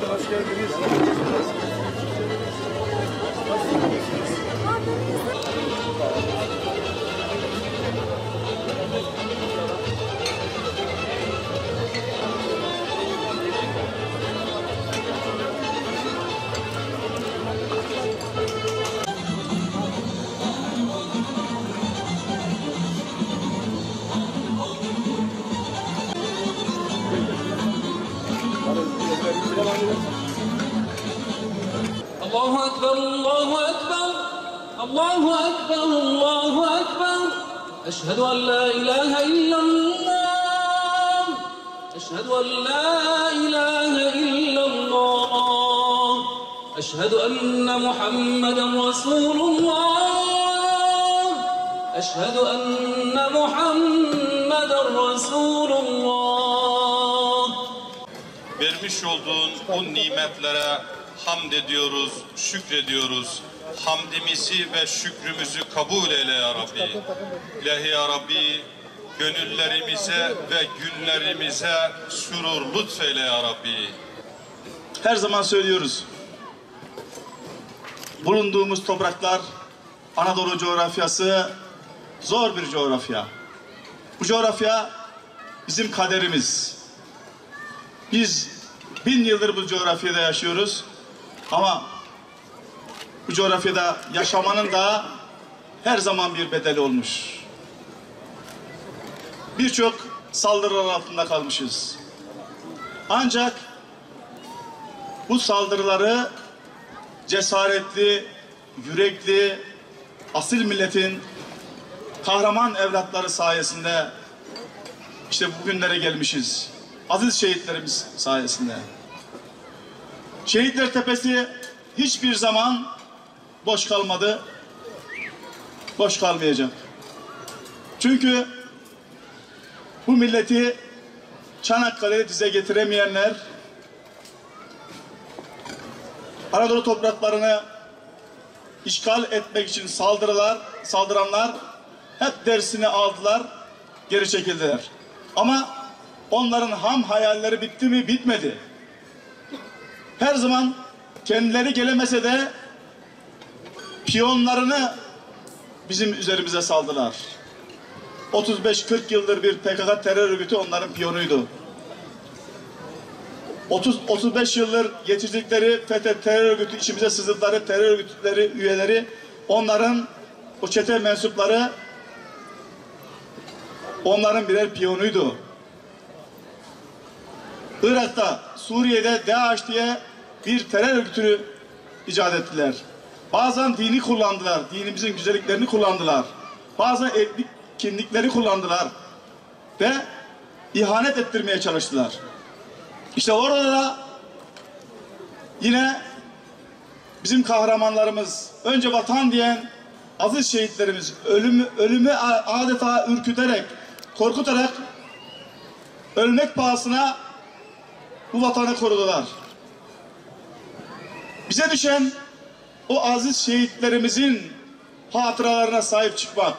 Hoş geldiniz. الله أكبر الله أكبر الله أكبر الله أكبر أشهد أن لا إله إلا الله أشهد أن لا إله إلا الله أشهد أن محمدا رسول الله أشهد أن محمدا رسول الله. Vermiş olduğun o nimetlere hamd ediyoruz, şükrediyoruz. Hamdimizi ve şükrümüzü kabul eyle ya Rabbi. İlahi ya Rabbi, gönüllerimize ve günlerimize sürur lütfeyle ya Rabbi. Her zaman söylüyoruz. Bulunduğumuz topraklar, Anadolu coğrafyası zor bir coğrafya. Bu coğrafya bizim kaderimiz. Biz 1000 yıldır bu coğrafyada yaşıyoruz. Ama bu coğrafyada yaşamanın da her zaman bir bedeli olmuş. Birçok saldırılar altında kalmışız. Ancak bu saldırıları cesaretli, yürekli, asil milletin kahraman evlatları sayesinde işte bugünlere gelmişiz. Aziz şehitlerimiz sayesinde. Şehitler Tepesi hiçbir zaman boş kalmadı, boş kalmayacak. Çünkü bu milleti Çanakkale'ye dize getiremeyenler, Anadolu topraklarını işgal etmek için saldıranlar hep dersini aldılar, geri çekildiler. Ama onların ham hayalleri bitti mi? Bitmedi. Her zaman kendileri gelemese de piyonlarını bizim üzerimize saldılar. 35-40 yıldır bir PKK terör örgütü onların piyonuydu. 35 yıldır getirdikleri FETÖ terör örgütü, içimize sızdıkları terör örgütleri üyeleri, onların o çete mensupları, onların birer piyonuydu. Irak'ta, Suriye'de DAEŞ diye bir terör örgütünü icat ettiler. Bazen dini kullandılar, dinimizin güzelliklerini kullandılar. Bazen etnik kimlikleri kullandılar ve ihanet ettirmeye çalıştılar. İşte orada da yine bizim kahramanlarımız, önce vatan diyen aziz şehitlerimiz ölümü adeta ürküterek, korkutarak ölmek pahasına bu vatanı korudular. Bize düşen o aziz şehitlerimizin hatıralarına sahip çıkmak.